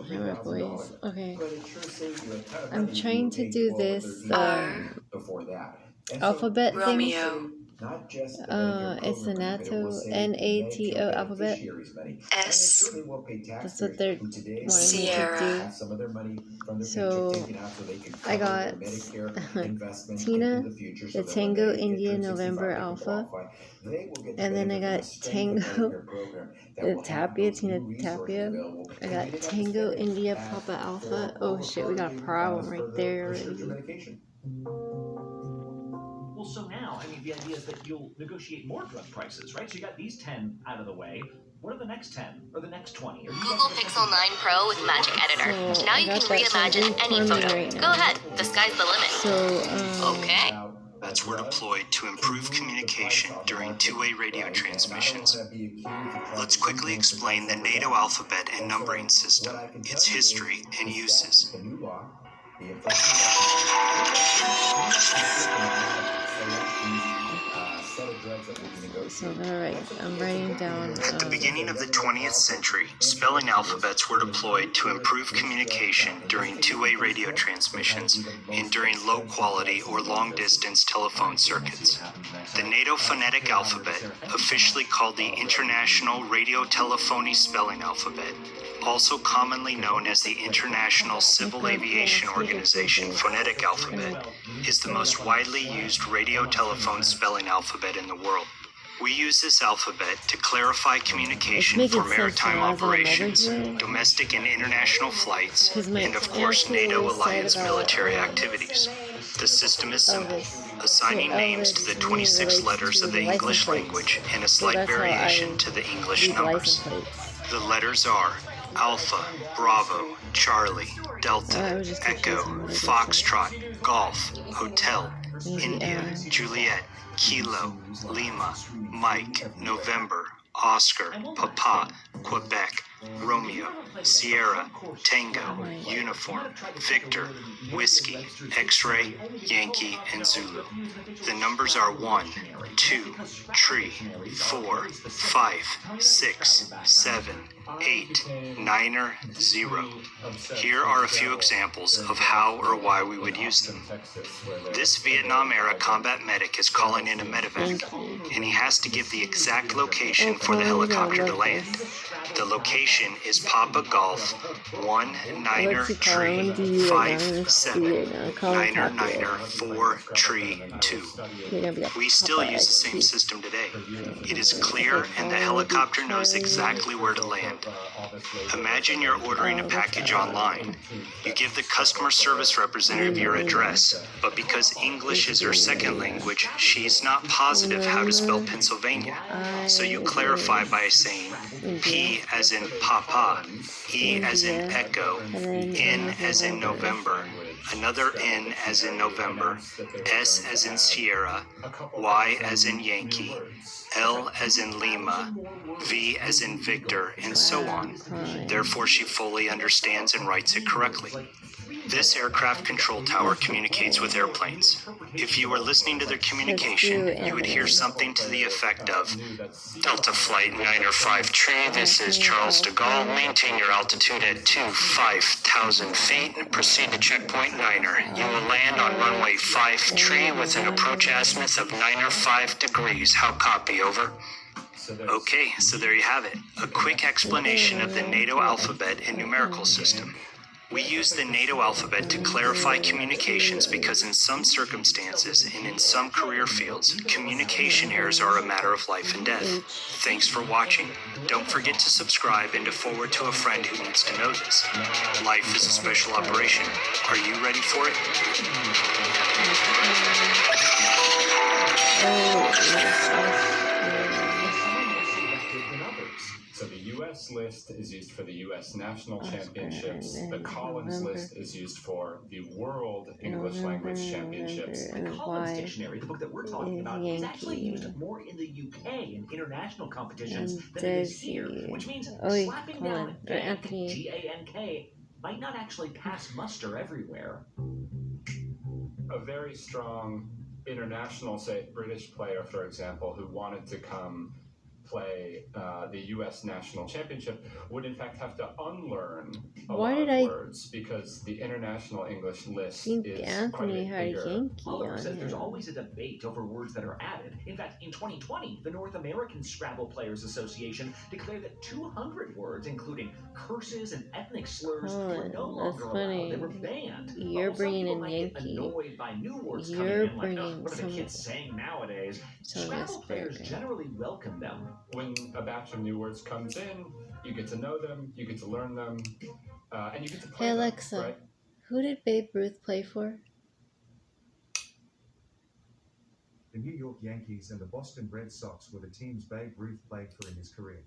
Hammer boys. Okay. I'm trying to do this alphabet thing. Romeo. It's a NATO alphabet. S. That's what they're wanting me to Sierra. do. So I got Tina, the Tango India November Alpha, and then I got Tango, the Tapia, Tina Tapia. I got Tango India Papa Alpha. Oh shit, we got a problem right there already. Well, so now, I mean, the idea is that you'll negotiate more drug prices, right? So you got these 10 out of the way. What are the next 10 or the next 20? Google Pixel 9 Pro with Magic Editor. So now you can reimagine any photo. Right Go ahead, the sky's the limit. So, Okay. Alphabets were deployed to improve communication during two-way radio transmissions. Let's quickly explain the NATO alphabet and numbering system, its history and uses. So I'm writing down. At the beginning of the 20th century, spelling alphabets were deployed to improve communication during two-way radio transmissions and during low-quality or long-distance telephone circuits. The NATO phonetic alphabet, officially called the International Radiotelephony Spelling Alphabet, also commonly known as the International Civil Aviation Organization Phonetic Alphabet, is the most widely used radio telephone spelling alphabet in the world. We use this alphabet to clarify communication for maritime operations, domestic and international flights, and of course NATO alliance military activities. The system is simple, assigning names to the 26 letters of the English language and a slight variation to the English numbers. The letters are Alpha, Bravo, Charlie, Delta, Echo, Foxtrot, Golf, Hotel, India, Juliet, Kilo, Lima, Mike, November, Oscar, Papa, Quebec, Romeo, Sierra, Tango, Uniform, Victor, Whiskey, X-Ray, Yankee, and Zulu. The numbers are 1, 2, 3, 4, 5, 6, 7, 8, 9, 0. Here are a few examples of how or why we would use them. This Vietnam-era combat medic is calling in a medevac, and he has to give the exact location for the helicopter to land. The location is Papa Golf 19357999432. We still use the same system today. It is clear and the helicopter knows exactly where to land. Imagine you're ordering a package online. You give the customer service representative your address, but because English is her second language, she's not positive how to spell Pennsylvania. So you clarify by saying P as in Papa, E as in Echo, N as in November, another N as in November, S as in Sierra, Y as in Yankee, L as in Lima, V as in Victor, and so on. Therefore, she fully understands and writes it correctly. This aircraft control tower communicates with airplanes. If you were listening to their communication, you would hear something to the effect of, Delta Flight 953, this is Charles de Gaulle. Maintain your altitude at 5,000 feet and proceed to checkpoint 9er. You will land on runway 53 with an approach azimuth of 905 degrees. How copy, over? Okay, so there you have it. A quick explanation of the NATO alphabet and numerical system. We use the NATO alphabet to clarify communications because in some circumstances and in some career fields, communication errors are a matter of life and death. Thanks for watching. Don't forget to subscribe and to forward to a friend who needs to know this. Life is a special operation. Are you ready for it? So the U.S. list is used for the U.S. National Championships. The Collins list is used for the World English Language Championships. The Collins Dictionary, the book that we're talking about, is actually used more in the UK in international competitions than it is here, which means slapping down Gank, G-A-N-K, might not actually pass muster everywhere. A very strong international, say, British player, for example, who wanted to come play the U.S. National Championship would in fact have to unlearn a Why lot did of I words because the international English list think is Anthony quite had a bigger. Yankee Oliver on says there's him? always a debate over words that are added. In fact, in 2020, the North American Scrabble Players Association declared that 200 words, including curses and ethnic slurs, were no longer allowed. They were banned. You're Although some bringing people in might get Yankee. annoyed by new words You're coming in, like, bringing what are the some kids saying nowadays? this Scrabble players paragraph. generally welcome them. When a batch of new words comes in, you get to know them, you get to learn them, and you get to play Hey them, Alexa, right? who did Babe Ruth play for? The New York Yankees and the Boston Red Sox were the teams Babe Ruth played for in his career.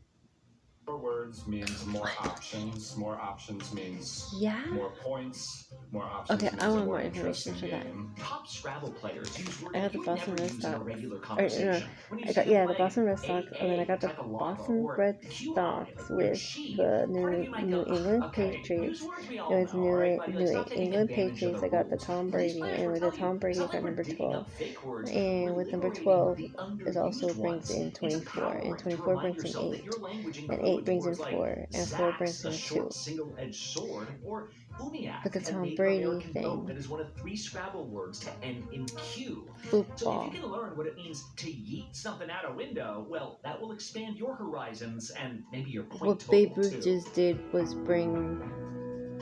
More words means more options. More options means more points. More options Okay, means I want more more information for that. game. Top Scrabble players use words I got the you Boston never Red use in a Sox. regular Or, no, conversation. When you I see got them the play Boston Red Sox, and then I got the type of lava, Boston or Red QI, Sox like with she. the Part of you might New go, England okay, Patriots. use words we It all was know, all right, buddy? Like, stop New taking England advantage of Patriots. the I got the rules. Tom But these Brady, players and will with the tell Tom you, Brady, it's I not like got we're number digging 12. up fake words. And We're with number liberating 12, the it also underused brings ones. in It's 24, and empowering to 24 remind brings in yourself that 8, your language and includes 8 brings in words like 4, and 4 brings Zax, a in 2. short single-edged sword, or Umiak, But the a Tom Native Brady American boat thing, that is one of 3 Scrabble words to end in Q. So if football. you can learn what it means to yeet something out a window, well, that will expand your horizons and maybe your point What total Babe Ruth too. just did was bring,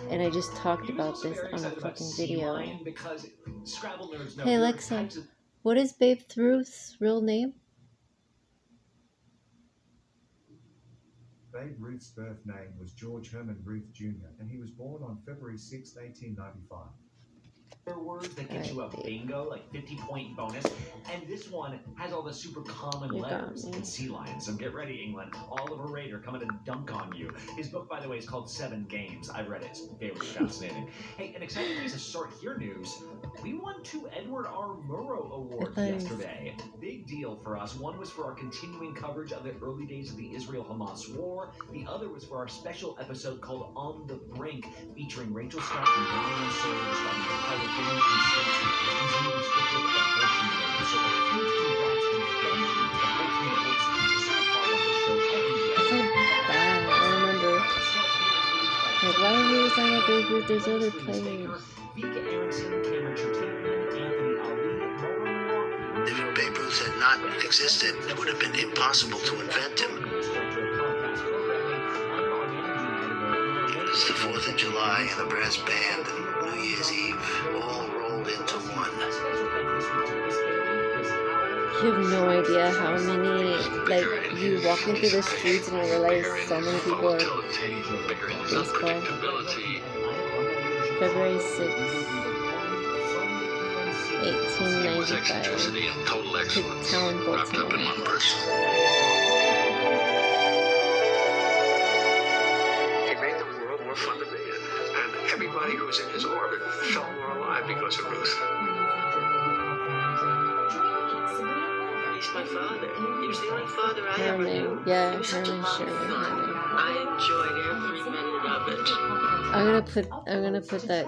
and I just talked He was about also this very on a excited about fucking sea video. lion because Scrabble nerds know Hey there are Alexa, types of what is Babe Ruth's real name? Babe Ruth's birth name was George Herman Ruth Jr., and he was born on February 6, 1895. words that get you a bingo, like 50-point bonus, and this one has all the super common letters in sea lion. So get ready, England. Oliver Rader coming to dunk on you. His book, by the way, is called 7 Games. I read it. It's very fascinating. Hey, an exciting piece of Start Here news. We won 2 Edward R. Murrow Awards yesterday. Big deal for us. One was for our continuing coverage of the early days of the Israel-Hamas war. The other was for our special episode called On the Brink, featuring Rachel Scott and Ryan Sawyer describing the pilot in states using restricted abortion data. So a huge congrats and thank you to the whole team that works so hard on the show every day. I feel bad. I remember. Like, why are we always talking about Babe Ruth? There's other players. If Babe Ruth had not existed, it would have been impossible to invent him. It's the 4th of July and the brass band and New Year's Eve all rolled into one. You have no idea how many, like, you walking through the streets and you realize so many people are baseball. February 6th, 1895. Took town Baltimore. He made the world more fun to be in, and everybody who was in his orbit felt more alive because of Ruth. He's my father. He was the only father I ever knew. Herman, yeah, It was such a Herman lot of Sherman. fun. I enjoyed every minute of it. I'm gonna put that.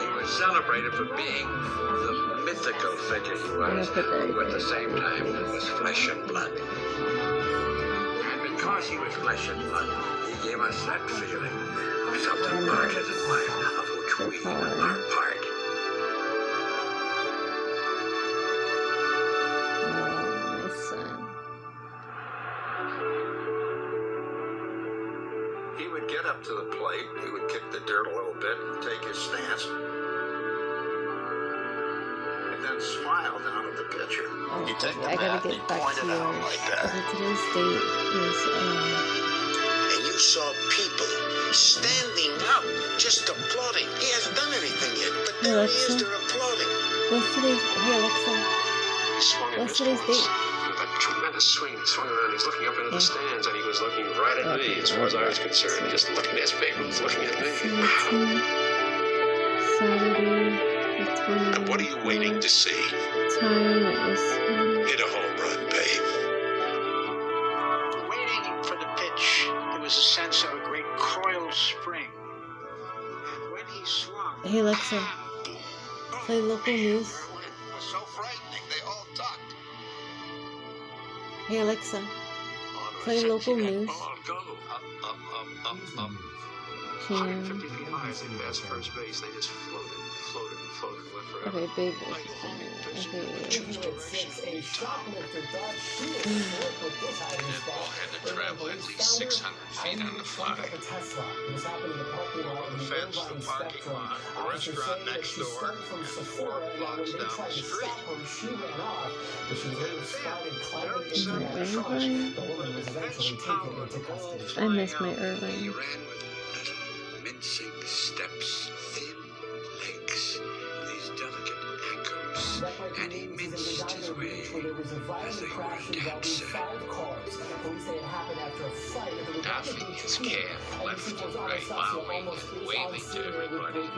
He was celebrated for being the mythical figure he was, who at the same time was flesh and blood. And because he was flesh and blood, he gave us that feeling, something larger than life, of which we are part. Oh, my son. He would get up to the plate, he would kick the dirt a little bit and take his stance. And then smile down at the pitcher. Oh, I gotta get back to yours. Okay, today's date is, And you saw people standing up, just applauding. He hasn't done anything yet, but there he is, they're applauding. what's today's, hey Alexa, He swung and what's missed today's once. date? With that tremendous swing, he swung around, he's looking up into the stands, and he was looking right at me, as far as I was concerned, just looking at his Babe Ruth, looking at me. Saturday, the 20th. And what are you waiting to see? Time is, Hit a home run, babe. Waiting for the pitch, there was a sense of a great coiled spring. And when he swung, hey Alexa, play local news. It was so frightening, they all ducked. Hey Alexa, play local news. Go. Up. 150 feet high as they passed first base, they just floated, went forever. Okay, Babe Ruth. Like Okay. choose direction, that ball had to travel at least 600 feet on the fly. The fence, the parking lot, the restaurant next door, and 4 blocks down the street. I miss my Irvine. He ran with mincing steps, thin legs, these delicate anchors, and he minced his way as they were dead set. Daffy's cab left and right, bowing and waving to everybody.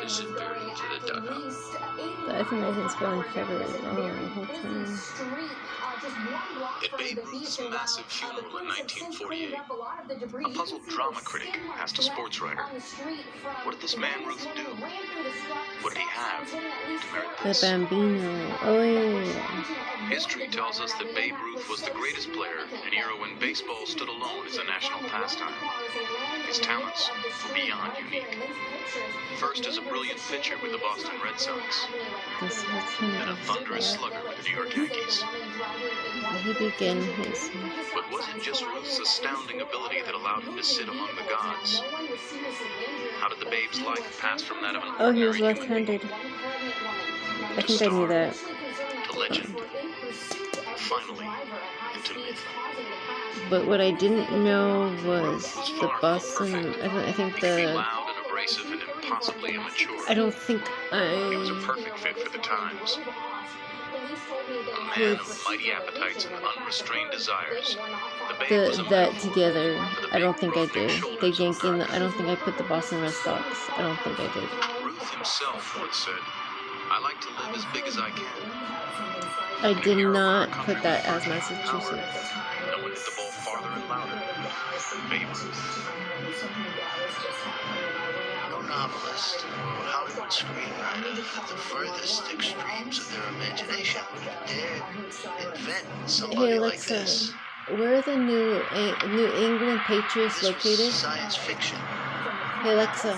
Disappearing to the dugout. I think I've been spelling February wrong the whole time. At Babe Ruth's massive funeral in 1948, a puzzled drama critic asked a sports writer, "What did this man Ruth do? What did he have to merit The this?" Bambino. Oh yeah. History tells us that Babe Ruth was the greatest player in an era when baseball stood alone as a national pastime. His talents were beyond unique. First as a brilliant pitcher with the Boston Red Sox, and a thunderous slugger with the New York Yankees. He began his. But was it just Ruth's astounding ability that allowed him to sit among the gods? How did the Babe's life pass from that of an Oh, he was ordinary human left-handed. being I think I knew that. to legend, and finally into myth? But what I didn't know was the Boston. I think He could be the. loud and abrasive and impossibly immature. I don't think He was a I. perfect fit for the times. A man of mighty appetites and unrestrained desires. The Babe was a That metaphor together. for the I big, don't think I rough did. The shoulders Yankee. of I don't think I put the Boston Red Sox. I don't think I did. Ruth himself once said, "I like to live as big as I can." I did Hero not for our put that as country, Massachusetts. no one hit the ball farther and louder. Babe Ruth. No novelist or Hollywood screenwriter at the furthest extremes of their imagination would have dared invent somebody Hey like Alexa, this. where are the New England Patriots This was located? science fiction. Hey Alexa,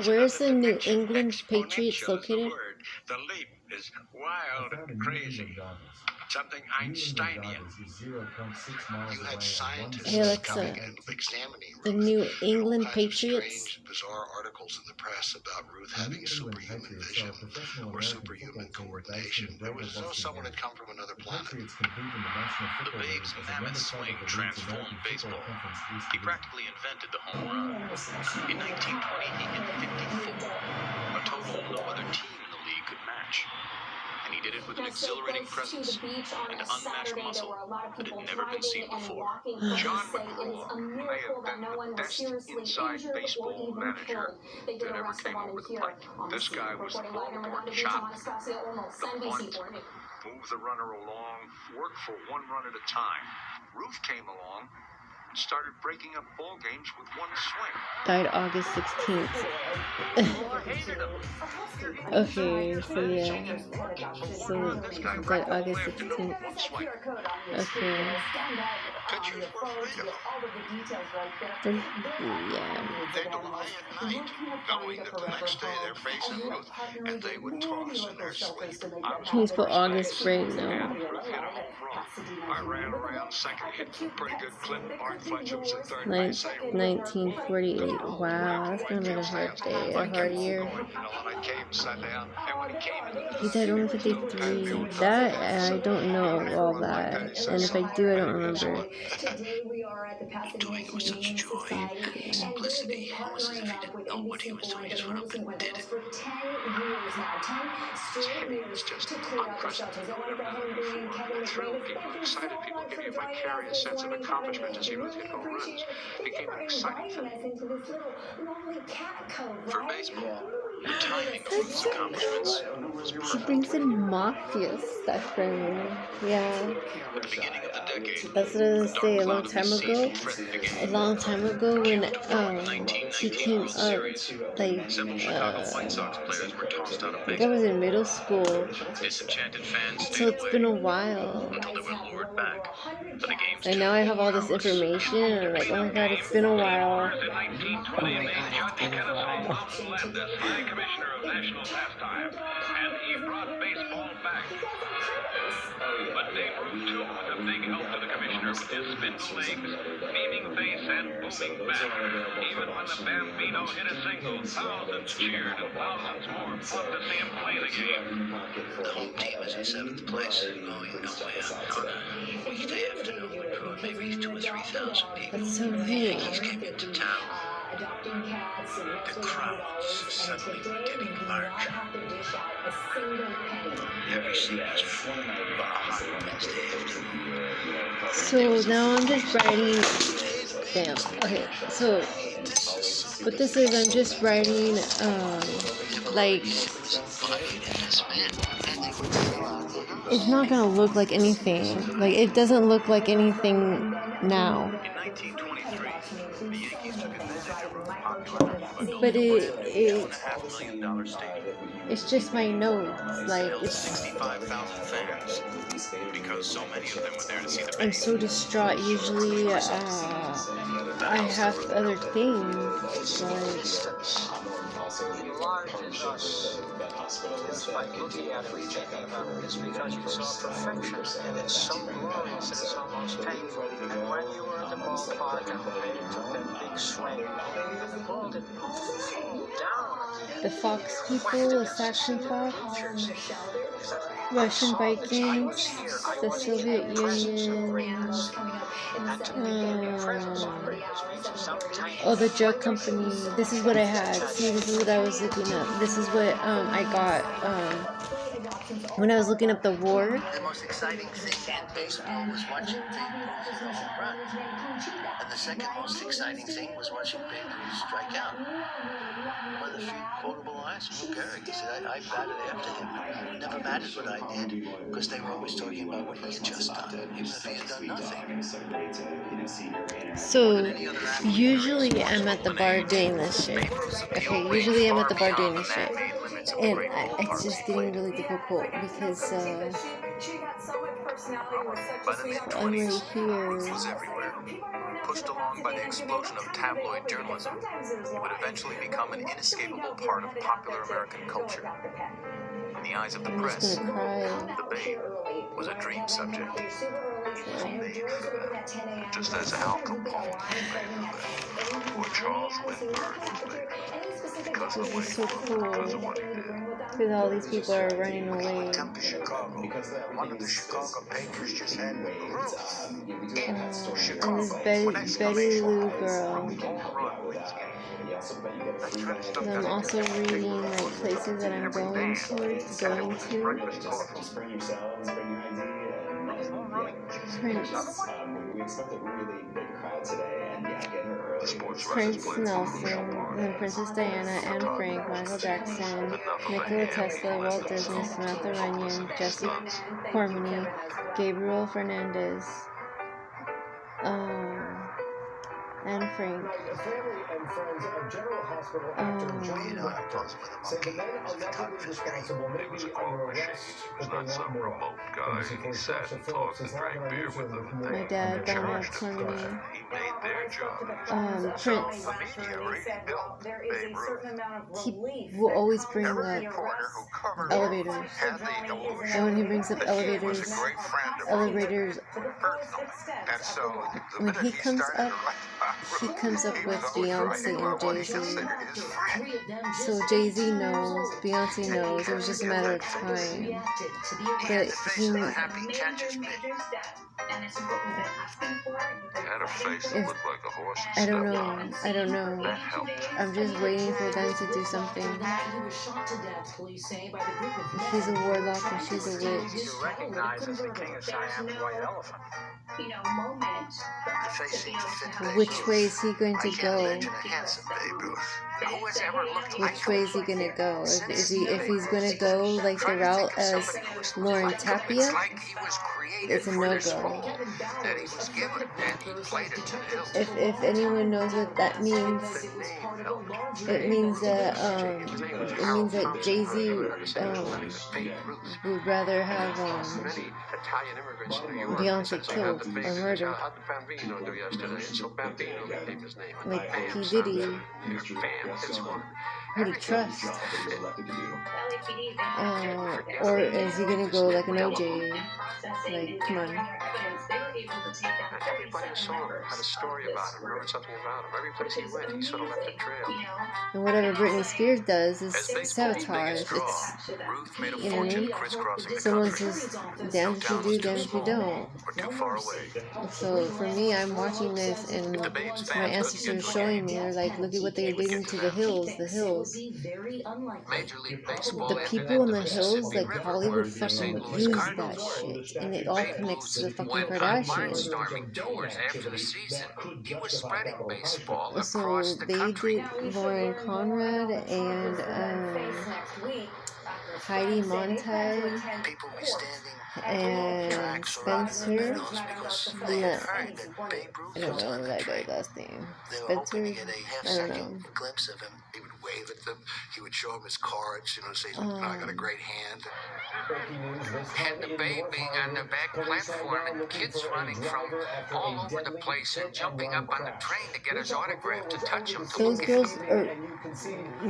where's the New England Patriots Exponential is the located? word. The leap is wild and crazy. Something Einsteinian. You had scientists Hey Alexa, coming and examining Ruth. the New England All kinds of Patriots? strange, bizarre articles in the press about Ruth having superhuman vision or superhuman coordination. It was as though someone had come from another planet. The Babe's mammoth swing transformed baseball. He practically invented the home run. In 1920, he hit 54, a total no other team in the league could match. And he did it with an exhilarating presence and unmatched muscle that had never been seen before. John McCraw may have been the best inside baseball manager that ever came over the plate. This guy was the Baltimore chop, the bunt, move the runner along, work for one run at a time. Ruth came along and started breaking up ball games with one swing. Died August 16th. Okay, so yeah. So died August 16th. Okay. Pitchers were afraid of him. Then, yeah. They'd lie at night, knowing that the next day they're facing Ruth, and they would toss in their sleep. Can you spell August right now? I ran around second, hit a pretty good clip. Art Fletcher was at third Nin- base. 1948. Wow, that's gonna be a hard day, a hard year. He died only 53. That, I don't know all that. And if I do, I don't remember. Doing it with such joy and simplicity, almost as if he didn't know what he was doing, just went up and did it. His hit was just unprecedented. Never happened before. It thrilled people, excited people, give you a vicarious sense of accomplishment to see Ruth hit home runs. Became an exciting thing. For baseball, the timing of Ruth's accomplishments was She perfect. brings in mafia stuff for me. Yeah. At the beginning of the decade, That's what I was a gonna say. dark A long cloud of time ago, indecision threatened the game. a long time ago, when she 1919 came World up, Series. like Several Chicago White Sox players were tossed out I of think I was in middle school. Disenchanted fans So stayed it's been a away while. until they were lured back. But the game's And now I have all this information, and I'm like, oh my god, it's been a while. Oh my god, it's been a while. left as High Commissioner of National Pastime, and he brought baseball back. But Babe Ruth, too, was a big help to the commissioner with his spindle legs, beaming face, and booming bat. Even when the Bambino hit a single, thousands cheered and thousands more pumped to see him play the game. The home team is in 7th place, going nowhere on a weekday afternoon would draw maybe 2,000 or 3,000 people. That's so The neat. Yankees came into town. The crowds suddenly were getting larger. Every city was full on a hot Wednesday afternoon. So now I'm just writing. Damn. Okay. So what this is, I'm just writing. Like. It's not gonna look like anything. Like it doesn't look like anything now. In 1923, the Yankees took advantage of Ruth's popularity. But $2.5 million stadium. it's just my notes. Like Held it's. 65,000 fans because so many of them were there to see the I'm game. so distraught. Usually, I have other things. Like. Enlarges us is by looking at it is because you saw perfection, and it's so glorious that it's almost painful. And when you were at the ballpark and Babe took that big swing, the ball didn't fall down. The Fox people, the Saxon Fox, Russian Vikings, the Soviet Union, oh, the drug company. This is what I had. See, this is what I was looking up. This is what I got when I was looking up the war. The most exciting thing in baseball was watching Babe Ruth hit a home run. And the second most exciting thing was watching Babe Ruth strike out. One of the few quotable lines from Gary. He said, I batted after him. It never mattered what I did, because they were always talking about what he had just done, even if he had done nothing. So, usually I'm at the bar doing this shit. Okay, usually I'm at the bar doing this shit. And it's just getting really difficult because I'm right here. Was everywhere. Pushed along by the explosion of tabloid journalism, it would eventually become an inescapable part of popular American culture. In the eyes of the I'm press, just gonna cry. the Babe was a dream subject. Just as Al Capone or Charles Lindbergh because of This is so cool. Because all these people are running away. One of the Chicago papers just had And this Betty Lou girl. And I'm also reading like places that I'm going to. Prince Nelson, and then Princess Diana, Anne Frank, Michael Jackson, Nikola Tesla, Walt Disney, Samantha Runyon, Jesse Cormany, Gabriel Fernandez, Anne Frank. My dad, Donna Cormany, Prince. He will always bring up elevators. And when he brings up elevators, when he comes up with Beyonce and Jay-Z. So Jay-Z knows, Beyonce knows, it was just a matter of time. But Had a face that looked like a horse. I don't know. I don't know. That helped. I'm just waiting for them to do something. He's a warlock and she's a witch. You recognize as the king of Siam's white elephant. The face seemed to fit Babe Which Ruth. way is he going to I can't go? imagine a handsome Babe Ruth. Who has ever looked like Which way is he gonna go? If he's gonna go like the route as Lauren Tapia, It's like he was created it's a for this no-go. role that he was given, and he played it to the hilt. If anyone knows what that means, it means that Jay-Z would rather have Many Italian immigrants in New York Beyonce said they killed had the or face murdered. how the Bambino do yesterday, and so Bambino became his name. like Bam P. sounds Diddy. better. Bam is one. Who do you trust? Or is he gonna go like an OJ? Like, come on. Everybody who saw him had a story about him, wrote something about him. Every place he went, he sort of left a trail. And whatever Britney Spears does is As baseball's sabotage. biggest draw, It's, Ruth made a you know what I fortune mean? crisscrossing the Someone's country. just damned if you do, damned if you don't. Or too far away. So for me, I'm watching this and The Babe's my fans ancestors couldn't are get to a showing game. me. They're like, look at what they're doing to the hills, the hills. Major League Baseball The people in the hills, like River, Hollywood where fucking St. would Louis use Cardinals that shit. And it all Babe connects to the Ruth fucking went on Kardashians. barnstorming tours after the season. He was spreading baseball So across the they country. did Lauren Conrad and Heidi Montag People were standing and tracks Spencer. because they had heard that Babe Ruth I don't was know on the that train. guy's last name. They were Spencer? hoping to get a I don't half-second glimpse of him. He would wave at them. He would show them his cards, say, I got a great hand. And the baby on the back platform and kids running from all over the place and jumping up on the train to get his autograph, to touch him, to Those look girls at him.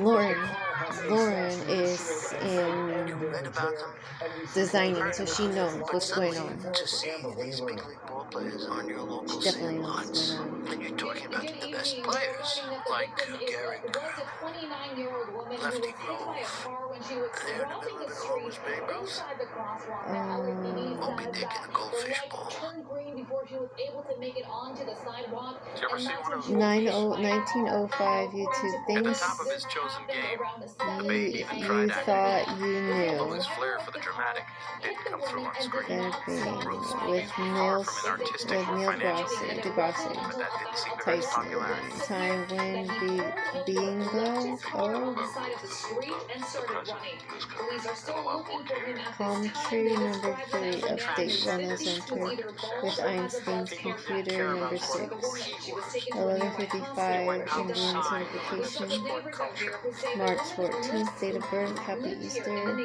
are Lauren is in Read about them. designing, so she knows what's going on. To see these big league ball players on your local She definitely knows what's sandlots. going on. And you're talking about the best players, like Garrett, Lefty Grove. And there in the middle of it all was Babe Ruth. Moby Dick and the Goldfish Bowl. Did you ever see one of those? 1905 YouTube At the things top of his chosen game, Babe even you tried acting. thought you Although knew. his flair for the dramatic didn't come through on screen. Ruth's With movies were far Neil from an artistic or deGrasse, financial deGrasse, but that didn't seem to raise Tyson, popularity. Time when Bingo, Palm Tree number 3, update Wellness Center with Einstein's computer number 6, 11:55 Indian certification, March 14th, date of birth, happy Easter.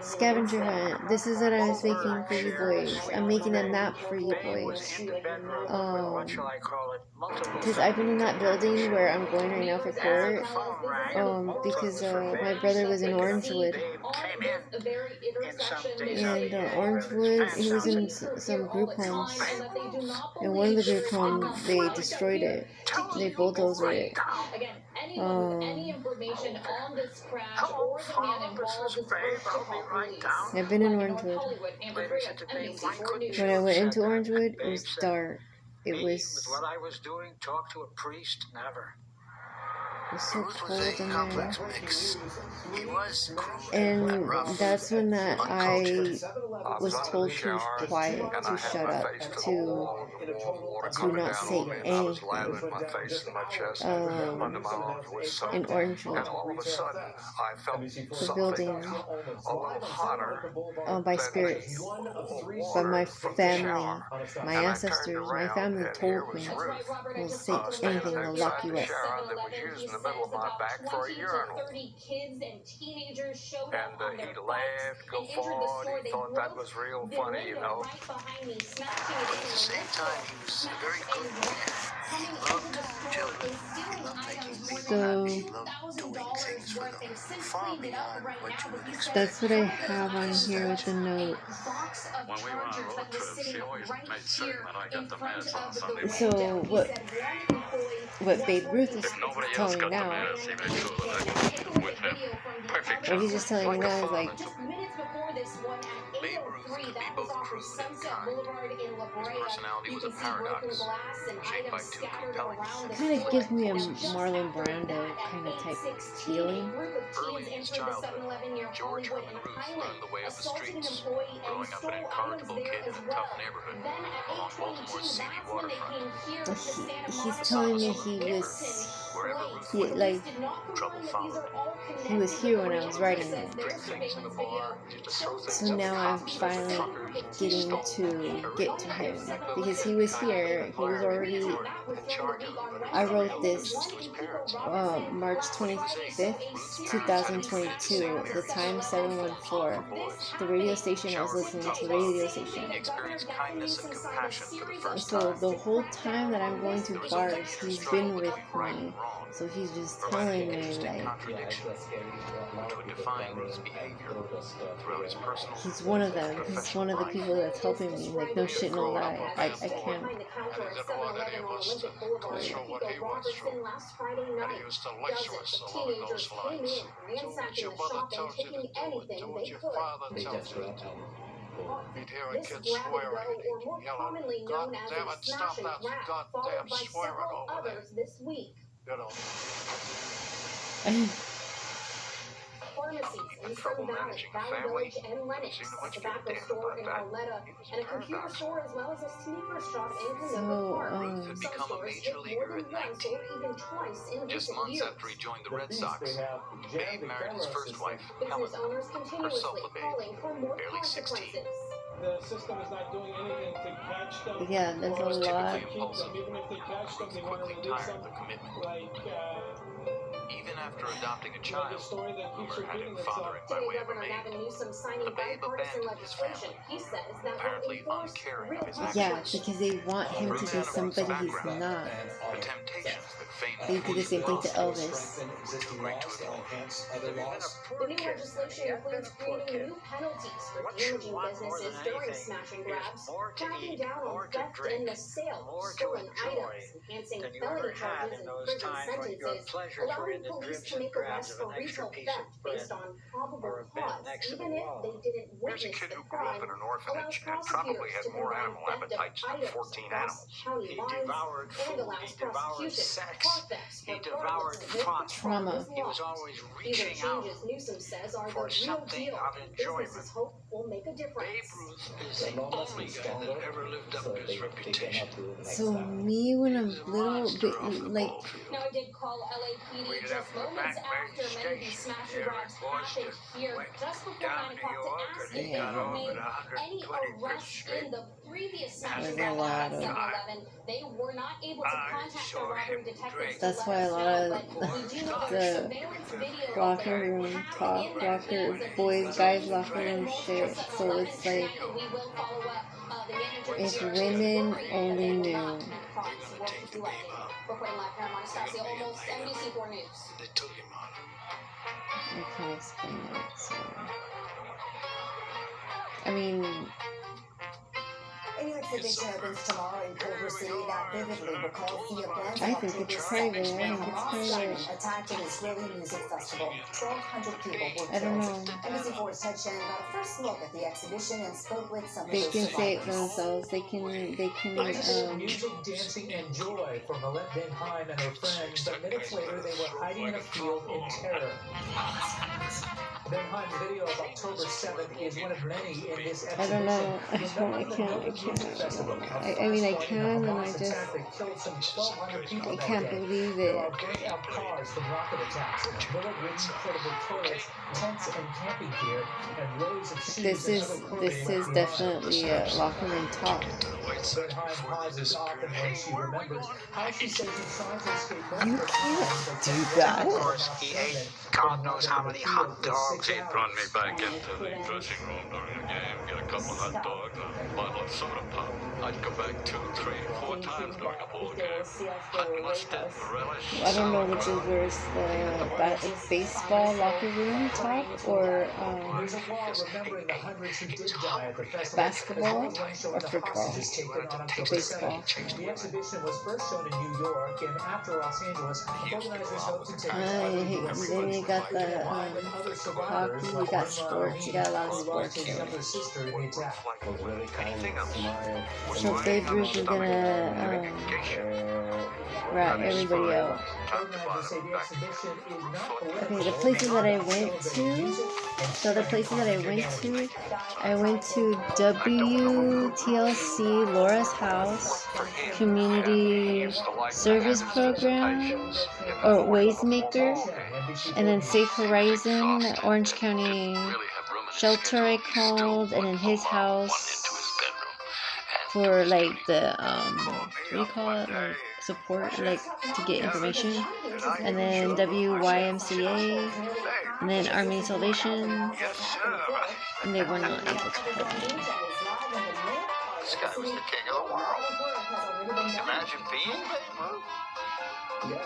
Scavenger hunt. This is what I was making for you boys. I'm making a nap for you boys. Because I've been in that building where I'm going right now for court. Because my brother was in Orangewood. And Orangewood, he was in some group homes. And one of the group homes, they destroyed it. They bulldozed it. I've been in Orangewood. When I went into Orangewood, it was dark. It was what I was doing, talk to a priest, never. It was so Ruth was cold a in complex there. mix. He was cruel And rough, that's when that I uncultured. was told to be quiet, to shut up, to do not say anything. In Orangewood, All of a sudden, I felt the building, a little hotter by spirits, by my family, my ancestors, my family told me, "Don't say anything, I'll lock you up." that was used in the middle of my back for a urinal. And he laughed, guffawed, he thought that was real funny, But at the same time, he was a very good man. He loved children. He loved making people happy. He loved doing things for them far beyond what you would expect. That's what I have on here with the notes. When we went on road trips, he always made certain that I got the meds on Sunday morning. So what what Babe Ruth is Nobody else telling me got the now. nerve to even show that I with him. Perfect What job. he's just telling me Like a now is father like, to me. Babe Ruth could be both crude and kind. His personality was a paradox, shaped by two compelling kind of gives me a Marlon Brando kind of type feeling. Early in his childhood, George Herman Ruth learned the way of the streets, growing up an incorrigible kid in a tough neighborhood along Baltimore's seedy waterfront. He's telling me Wherever Ruth he went, like trouble followed. he was here when I was writing it. Drink things in the bar, used to throw things So at now the I'm cops, finally truckers, getting stole, to get to him because he was here. He was already. in charge of I wrote this to his parents. March 25th, 2022. The time 7:14. The radio station I was listening to, the radio station. He experienced kindness and compassion for the first So time. the whole time that I'm going to bars, he's been with me. So he's just telling me like Which would define Ruth's behavior throughout his personal. he's one of them. He's one of the people that's helping me. Like no shit, no lie. I can't. And he didn't want any of us to go through what he went through. And he used to lecture us along those lines. Do what your mother tells you to do, and do what your father tells you to do. You'd hear a kid swearing, and he'd yell, "God damn it, stop that goddamn swearing over there." You know. Even trouble managing a family seemed much to be dampened by that. He was a paradox. Ruth had become a major leaguer at 19. Just months after he joined the Red Sox, Babe married his first wife, Helen, herself a babe, barely 16. The system is not doing anything to catch them. Yeah, there's a lot. Impulsive. Even if they catch them, Ruth they want to quickly release tired them. of the commitment. Like, Even after adopting a the child, story that keeps Hoover had repeating him fathering itself. by way of a maid. The babe abandoned his family, apparently uncaring of his actions. Yeah, because they want him to be somebody he's not. The temptations that fame They do the same thing to Elvis. were too great to ignore. The new legislation includes creating new penalties for damaging businesses during smash and grabs, cracking down on theft and the sale of stolen items, enhancing felony charges and prison sentences, allowing police to make arrests for retail theft based on probable cause, even if they didn't Here's a witness kid the who grew up crime, in an allows orphanage and probably prosecutors had to more combine animal theft of appetites than items 14 across animals. county He lines, devoured and food, allows he devoured prosecution sex, car thefts he regardless devoured of if the fun. Trauma. charge is He was lost. always These are reaching out changes Newsom says are the for real something deal, of and enjoyment. businesses hope will make a difference. Babe Ruth is the only guy that ever lived up to his reputation. So me when I'm little bit like Now, I did call LAPD just moments after many of these smash and grabs happened here, just before 9 o'clock to ask if they had made any arrests in the previous smash and grab at 7-Eleven. They were not able to contact the robbery detectives. that's why a lot of the locker room talk, boys, guys locker room shit. So it's like if women only knew. Reporting live here, I'm Anastasia, almost NBC4 News. They took him on. I can't explain it. So I mean, A new exhibition opens tomorrow in Culver City that vividly recalls the events I of think October it's 7th private. I when think it's Hamas private. attacked an Israeli music festival. 1,200 people were I don't killed. know. NBC4's Ted Shannon got a first look at the exhibition and spoke with some of They the can say it for survivors. themselves. They can music, dancing, and joy for Millette Van Heim and her friends, but minutes later they were hiding in a field in terror. Van Heim's video of October 7th is one of many in this exhibition. I don't know. I mean, I can, and I just, I can't believe it. There are burnt out cars from rocket attacks, bullet-ridden portable toilets, tents and camping gear, and rows of shoes This is definitely a locker room talk. Van Heim pauses often when she remembers how she says she tried to escape You can't do that. Of course, he ate God knows how many hot dogs. He'd run me back into the dressing room during a game, get a couple hot dogs and a bottle of soda pop. I'd go back 2, 3, 4 times during a ball game. Hot mustard, relish, I don't know which is worse, the baseball locker room talk or There's a law remembering the hundreds who did die at the festival. basketball or football. taken on October 7th. The exhibition was first shown in New York, and after Los Angeles, organizers hope to take then you got the hockey, you got sports, you got a lot of sports there. So Babe Ruth is gonna rat everybody out. Okay, the places that I went to. So the places that I went to WTLC, Laura's House, Community Service Program, or Waysmaker, and then Safe Horizon, Orange County Shelter I called, and then his house for like the what do you call it, like support, like to get information, and then WYMCA, and then Army Salvation, and they were not able to help me. This guy was the king of the world. Imagine being Babe Ruth.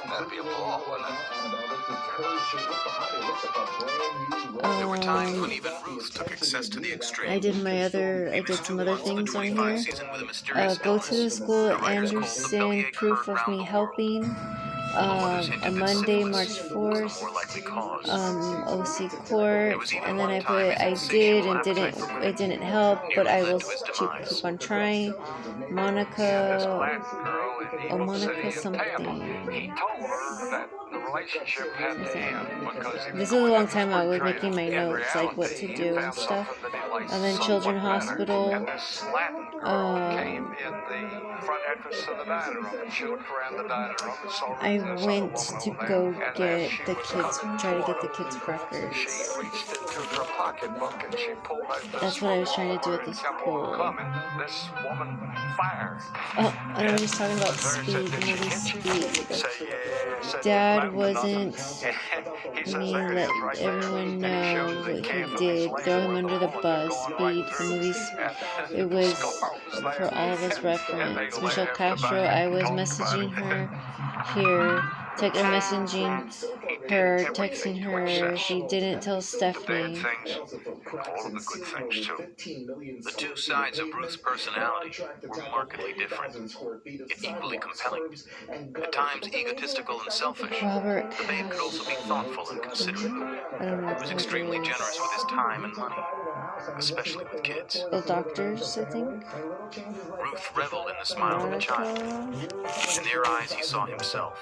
That'd be a ball, wouldn't it? There were times when even Ruth took excess to the extreme. I did some other things on here. Go to the school, Anderson, proof of me helping. A Monday, March 4th, OC Court, and then I put I did and it didn't help, but I will keep on trying. Monica something. This is a long time I was making my notes, like what to do and stuff. And then Children's Hospital. I went to go get the kids, try to get the kids' records. That's what I was trying to do at the school. Oh, and I was just talking about speed, movie Speed. Dad wasn't, let everyone know what he did, throw him under the bus, Speed, the movie, it was for all of us reference. Michelle Castro, I was messaging her here, texting her, she didn't tell Stephanie. All of the good things too. The two sides of Ruth's personality were markedly different, yet equally compelling. At times egotistical and selfish, Robert, the Babe could also be thoughtful and considerate. He was extremely generous with his time and money, especially with kids. The doctors, I think. Ruth reveled in the smile of a child. In their eyes he saw himself.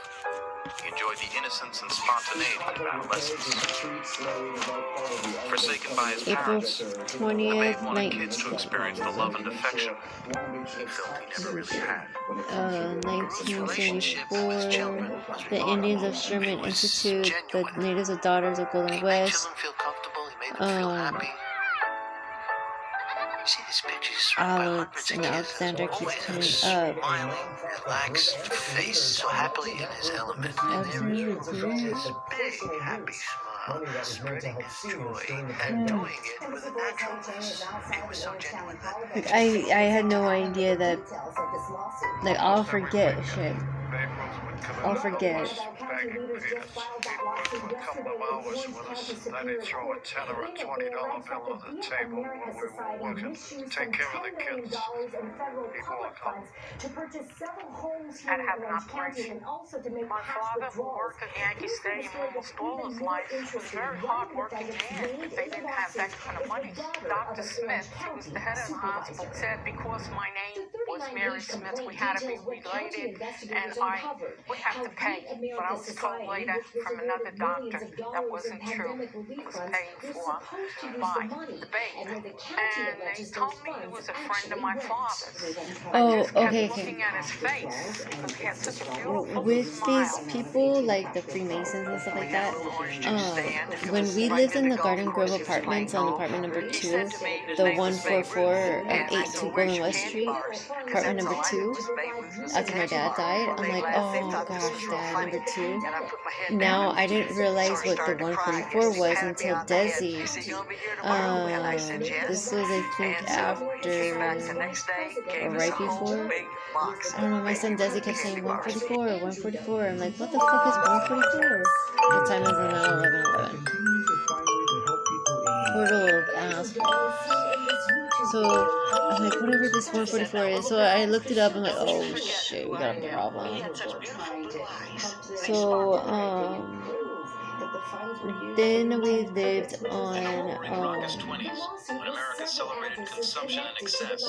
He enjoyed the innocence and spontaneity of adolescence. Forsaken by his parents, April 20th, the Babe wanted kids to experience the love and affection he felt he never really had. 1974, the Indians of Sherman Institute, the natives of Daughters of Golden West. Alex and Alexander keeps coming up. Smiling, relaxed face, so happily in his element. And there was this big, happy smile, spreading his joy and doing it with a naturalness. It was so genuine that I had no idea that, like, I'll forget shit. I'll forget. They'd throw a $10 or a $20 bill on the table while we were working to take care of the kids. He'd walk home. I'd have an operation. My father, who worked at Yankee Stadium almost all his life, was a very hard-working man, but they didn't have that kind of money. Dr. Smith, who was the head of the hospital, said because my name was Mary Smith, we had to be related, and I would have to pay. But I was told later from another doctor that wasn't true. It was paid for by the Babe. And they told me he was a friend of my father's. Oh, okay. Looking at his face, because he had such a beautiful With smile. these people, like the Freemasons and stuff like that, when we lived in the Garden Grove apartments on apartment number 2, the 144 82 Golden West Street, apartment number 2, after my dad died, I'm like, oh gosh, Dad, number 2. Now I didn't realize what the 144 was until Desi. This was, I think, after or right before. I don't know, my son Desi kept saying 144 or 144. I'm like, what the fuck is 144? The time is now 11:11. Poor little assholes. So I'm like, whatever this 144 is. So I looked it up and like, oh shit, we got a problem. So then we lived on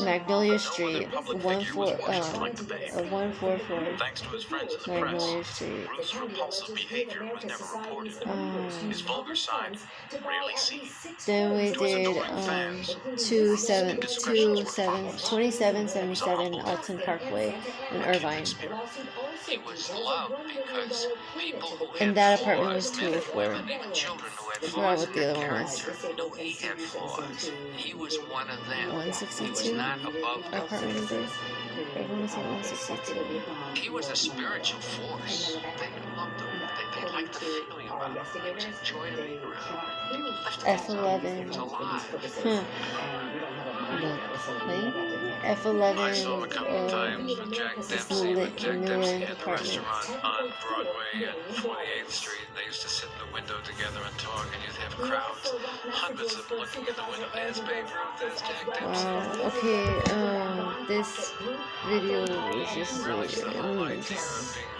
Magnolia Street, 144. Thanks to his friends in the Magnolia press, Street. Ruth's repulsive behavior was never reported. His vulgar side rarely seen. Then we did 2777 Alton Parkway in Irvine. He was loved because people who And had that apartment flaws, was men 204. and women, even children who had I forgot flaws what in the their other one was. character, knew he had flaws. He was one of them. 162? He was not above them. Apartment number? Everyone was at 162. He was a spiritual force. They loved him. They liked the feeling about him. They just enjoyed being around him. F11. He was alive. F11. I saw him a couple of times with Jack Dempsey. When Jack Dempsey had the restaurant on Broadway and 48th Street, and they used to sit in the window together and talk, and you'd have crowds, hundreds of them looking in the window. There's Babe Ruth, there's Jack Dempsey. Wow. Okay. This video is just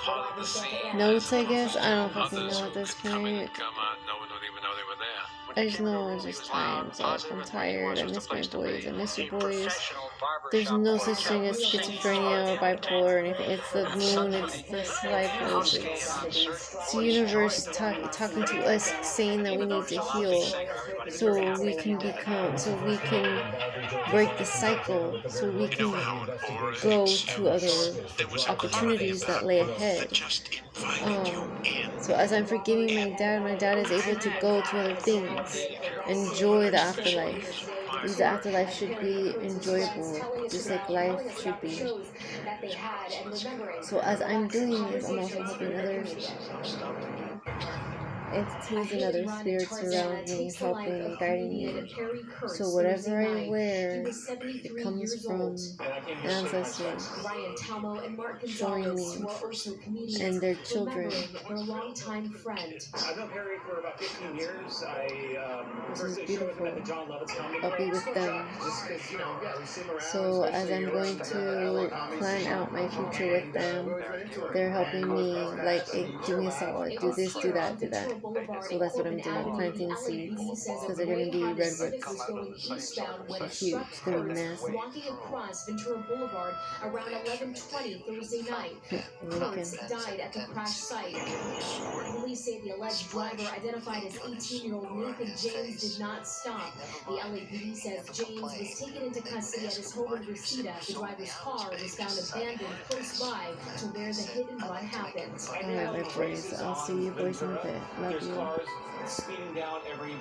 Part of the scene. notes, I guess. I don't fucking know at this Come in point. and come out, no one would even know they were there. I just know it's just time's up. I'm tired. I miss my boys. I miss your boys. There's no such thing as schizophrenia or bipolar or anything. It's the moon. It's the cycles. It's the universe talking to us, saying that we need to heal, so we can break the cycle, so we can go to other opportunities that lay ahead. So as I'm forgiving my dad is able to go to other things, enjoy the afterlife. Because the afterlife should be enjoyable, just like life should be. So as I'm doing this, I'm also helping others. Entities and other spirits around me, helping and guiding me. So whatever I wear, it comes from ancestors showing me, and their children. I've known Perry for about 15 years. This is beautiful. I'll be with them. So as I'm going to plan out my future with them, they're helping me, like, do me a solid, do this, do that, do that. So that's what I'm doing, planting seeds, because they're going to be redwoods. They're huge, it's going to be massive. Walking across Ventura Boulevard around 11:20 Thursday night. Folks died at the crash site. Police say the alleged driver, identified as 18-year-old Nathan James, did not stop. The LAPD says James was taken into custody at his home in Reseda. The driver's car was found abandoned close by to where the hit and run happened. Alright, my boys, I'll see you boys in a bit. Love you. Speeding down every day.